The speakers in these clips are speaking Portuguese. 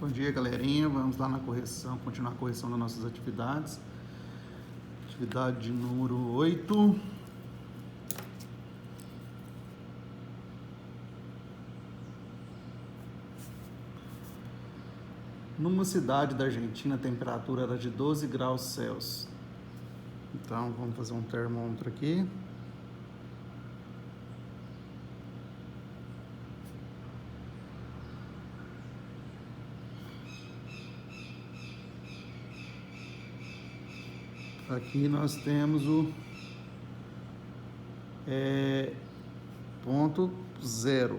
Bom dia, galerinha. Vamos lá na correção, continuar a correção das nossas atividades. Atividade número 8. Numa cidade da Argentina, a temperatura era de 12 graus Celsius. Então, vamos fazer um termômetro aqui. Aqui nós temos o ponto 0.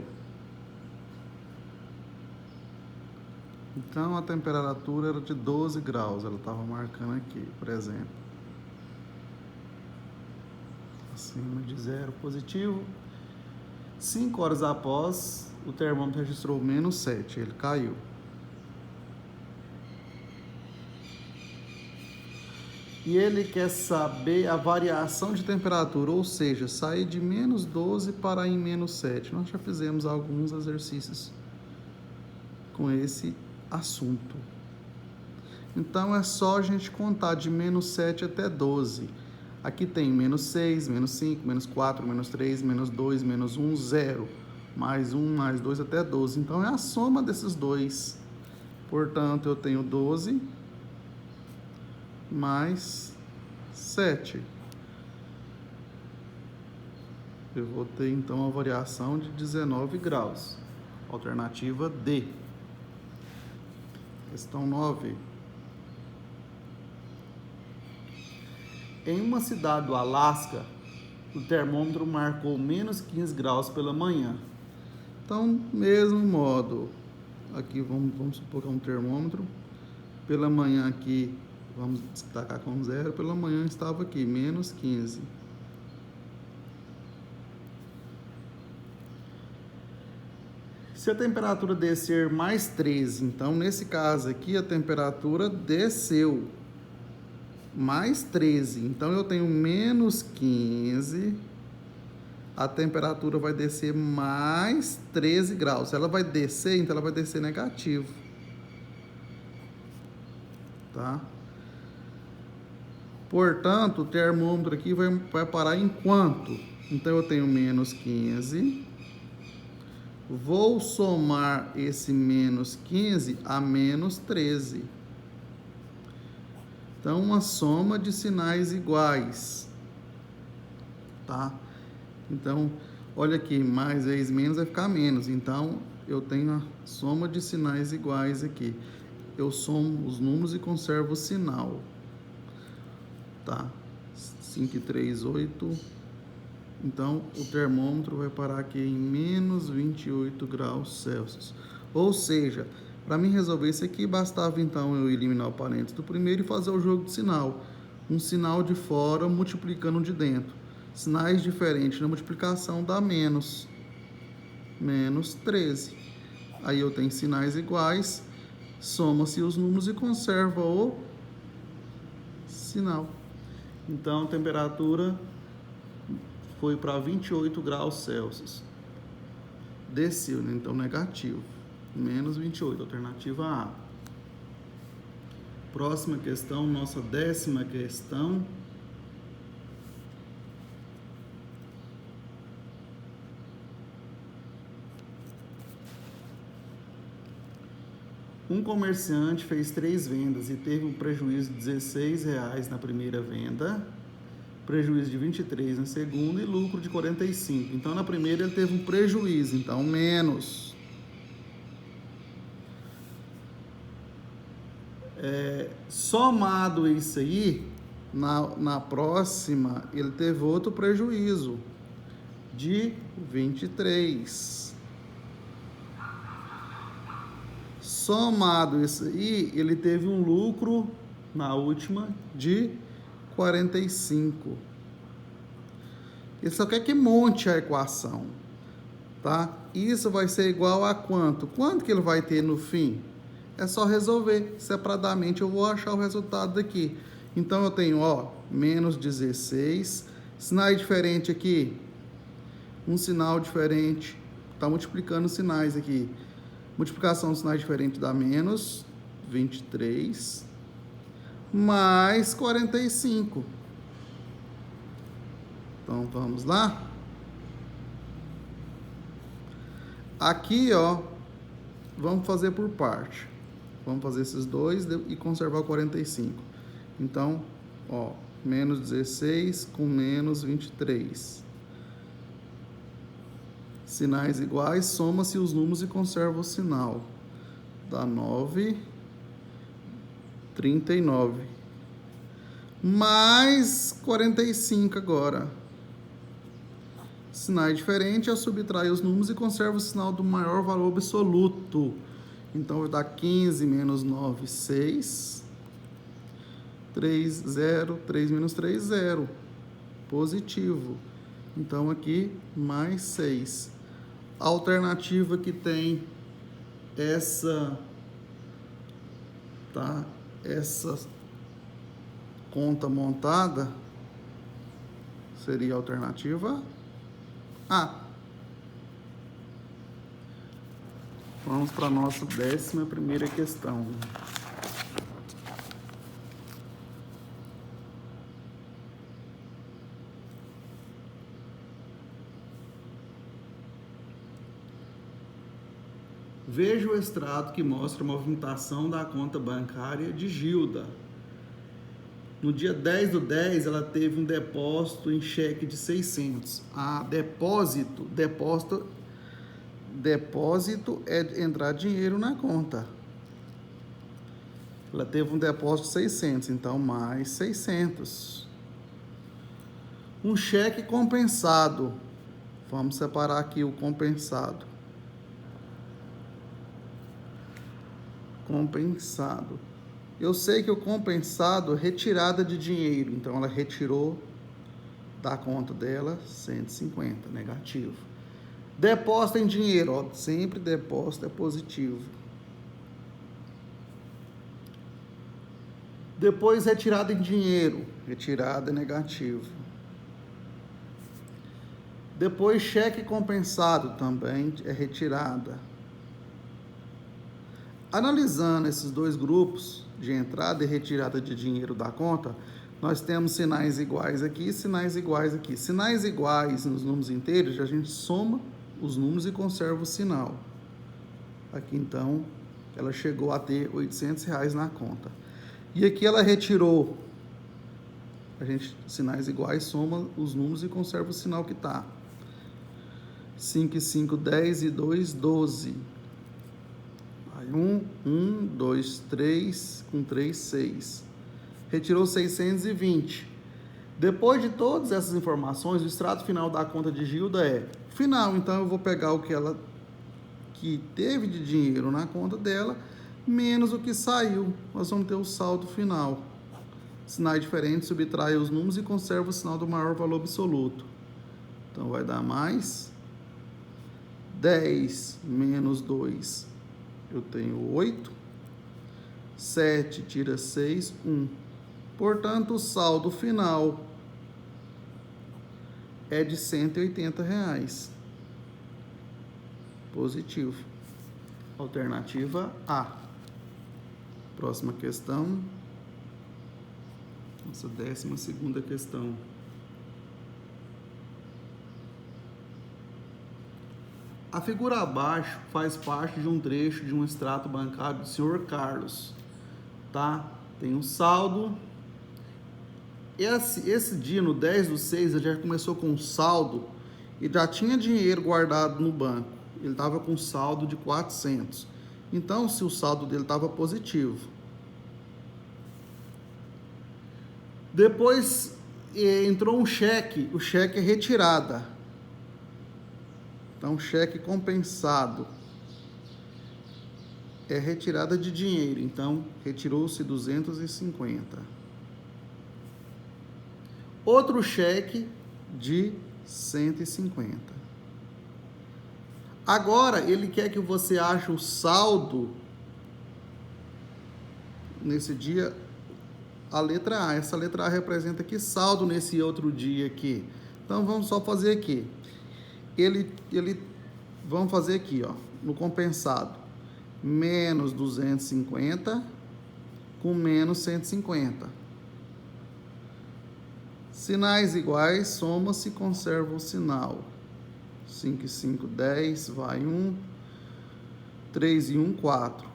Então a temperatura era de 12 graus, ela estava marcando aqui, por exemplo. Acima de 0 positivo. 5 horas após, o termômetro registrou menos 7, ele caiu. E ele quer saber a variação de temperatura, ou seja, sair de menos 12 para em menos 7. Nós já fizemos alguns exercícios com esse assunto. Então é só a gente contar de menos 7 até 12. Aqui tem menos 6, menos 5, menos 4, menos 3, menos 2, menos 1, 0. Mais 1, mais 2 até 12. Então é a soma desses dois. Portanto, eu tenho 12 mais 7. Eu vou ter então a variação de 19 graus. Alternativa D. Questão 9. Em uma cidade do Alasca, o termômetro marcou menos 15 graus pela manhã. Então, mesmo modo, aqui vamos supor que é um termômetro. Pela manhã aqui, vamos destacar com 0, pela manhã estava aqui, menos 15. Se a temperatura descer mais 13, então nesse caso aqui a temperatura desceu mais 13, então eu tenho menos 15, a temperatura vai descer mais 13 graus. Ela vai descer, então ela vai descer negativo, tá? Portanto, o termômetro aqui vai parar em quanto? Então eu tenho menos 15. Vou somar esse menos 15 a menos 13. Então, uma soma de sinais iguais. Tá? Então, olha aqui, mais vezes menos vai ficar menos. Então, eu tenho a soma de sinais iguais aqui. Eu somo os números e conservo o sinal. Tá? 5 e 3, 8. Então, o termômetro vai parar aqui em menos 28 graus Celsius. Ou seja, para mim resolver isso aqui, bastava então eu eliminar o parênteses do primeiro e fazer o jogo de sinal. Um sinal de fora multiplicando o de dentro. Sinais diferentes na multiplicação dá menos. Menos 13. Aí eu tenho sinais iguais, soma-se os números e conserva o sinal. Então, a temperatura foi para 28 graus Celsius. Desceu, né? Então negativo. Menos 28, alternativa A. Próxima questão, nossa 10ª questão. Um comerciante fez 3 vendas e teve um prejuízo de R$16 na primeira venda, prejuízo de 23 na segunda e lucro de 45. Então, na primeira ele teve um prejuízo, então menos. Somado isso aí, na próxima ele teve outro prejuízo de 23. Somado isso aí, ele teve um lucro na última de 45. Ele só quer que monte a equação, tá? Isso vai ser igual a quanto? Quanto que ele vai ter no fim? É só resolver. Separadamente eu vou achar o resultado daqui. Então eu tenho, menos 16. Sinais diferentes aqui. Um sinal diferente. Tá multiplicando os sinais aqui. Multiplicação de sinais diferentes dá menos 23 mais 45. Então, vamos lá. Aqui, ó, vamos fazer por parte. Vamos fazer esses dois e conservar 45. Então, ó, menos 16 com menos 23. Sinais iguais, soma-se os números e conserva o sinal. Dá 9, 39. Mais 45 agora. Sinais diferentes, eu subtraio os números e conservo o sinal do maior valor absoluto. Então, vai dar 15 menos 9, 6. 3, 0. 3 menos 3, 0. Positivo. Então, aqui, mais 6. A alternativa que tem essa, tá? Essa conta montada seria a alternativa A. Vamos para a nossa 11ª questão. Veja o extrato que mostra a movimentação da conta bancária de Gilda. No dia 10/10, ela teve um depósito em cheque de 600. Depósito é entrar dinheiro na conta. Ela teve um depósito de 600, então mais 600. Um cheque compensado. Vamos separar aqui o compensado. Compensado. Eu sei que o compensado é retirada de dinheiro, então ela retirou da conta dela 150, negativo. Depósito em dinheiro, ó, sempre depósito é positivo. Depois retirada em dinheiro, retirada é negativo. Depois cheque compensado também é retirada. Analisando esses dois grupos de entrada e retirada de dinheiro da conta, nós temos sinais iguais aqui e sinais iguais aqui. Sinais iguais nos números inteiros, a gente soma os números e conserva o sinal. Aqui, então, ela chegou a ter R$800 na conta. E aqui ela retirou, sinais iguais, soma os números e conserva o sinal que está. 5 e 5, 10 e 2, 12. 1, 2, 3, com 3, 6. Retirou 620. Depois de todas essas informações, o extrato final da conta de Gilda é final. Então, eu vou pegar o que ela teve de dinheiro na conta dela, menos o que saiu. Nós vamos ter o saldo final. Sinais diferentes, subtrai os números e conserva o sinal do maior valor absoluto. Então, vai dar mais 10 menos 2. Eu tenho 8, 7 tira 6, 1. Portanto, o saldo final é de R$180. Positivo. Alternativa A. Próxima questão. Nossa 12ª questão. A figura abaixo faz parte de um trecho de um extrato bancário do Sr. Carlos, tá? Tem um saldo. Esse dia, no 10/6, ele já começou com um saldo e já tinha dinheiro guardado no banco. Ele estava com saldo de 400. Então, se o saldo dele estava positivo. Depois entrou um cheque, o cheque é retirada. Então, cheque compensado é retirada de dinheiro. Então, retirou-se 250. Outro cheque de 150. Agora, ele quer que você ache o saldo nesse dia, a letra A. Essa letra A representa que saldo nesse outro dia aqui. Então, vamos só fazer aqui. Vamos fazer aqui, ó, no compensado. menos 250 com menos 150. Sinais iguais, soma-se e conserva o sinal. 5 e 5, 10, vai 1. 3 e 1, 4.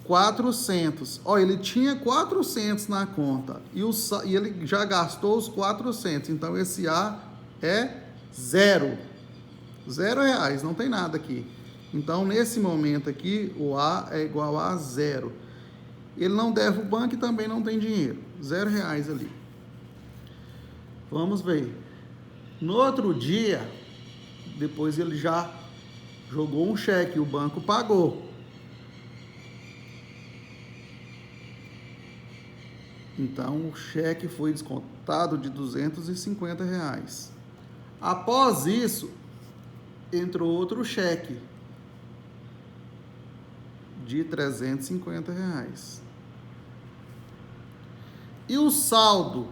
400. Ó, ele tinha 400 na conta e ele já gastou os 400. Então, esse A é zero. R$0, não tem nada aqui. Então, nesse momento aqui, o A é igual a zero. Ele não deve o banco e também não tem dinheiro. R$0 ali. Vamos ver. No outro dia, depois ele já jogou um cheque e o banco pagou. Então, o cheque foi descontado de R$250. Após isso, entrou outro cheque de R$350. E o saldo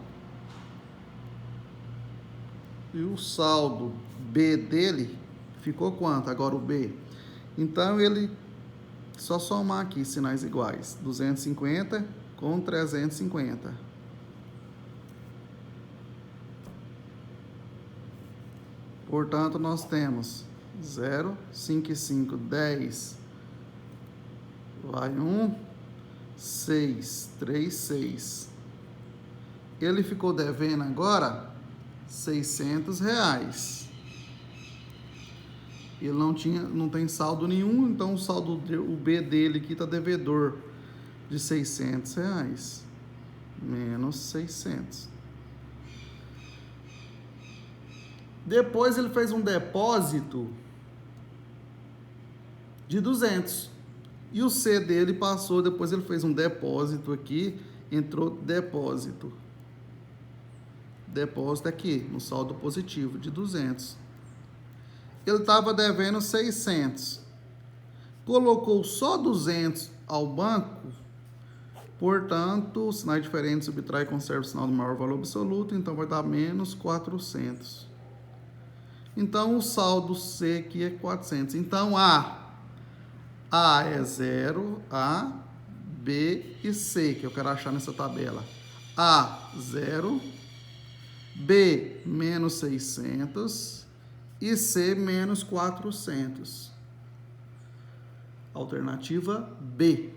B dele ficou quanto? Agora o B. Então, ele só somar aqui sinais iguais. 250 com 350. Portanto, nós temos 0, 5 e 5, 10. Vai 1, 6, 3, 6. Ele ficou devendo agora R$600. Ele não tem saldo nenhum, então o B dele aqui está devedor de R$600. Menos 600. Depois ele fez um depósito de 200. E o C dele passou, depois ele fez um depósito aqui, entrou depósito. Depósito aqui, no saldo positivo, de 200. Ele estava devendo 600. Colocou só 200 ao banco, portanto, sinais diferentes subtrai e conserva o sinal do maior valor absoluto, então vai dar menos 400. Então, o saldo C aqui é 400. Então, A é 0, A, B e C, que eu quero achar nessa tabela. A, 0, B, menos 600 e C, menos 400. Alternativa B.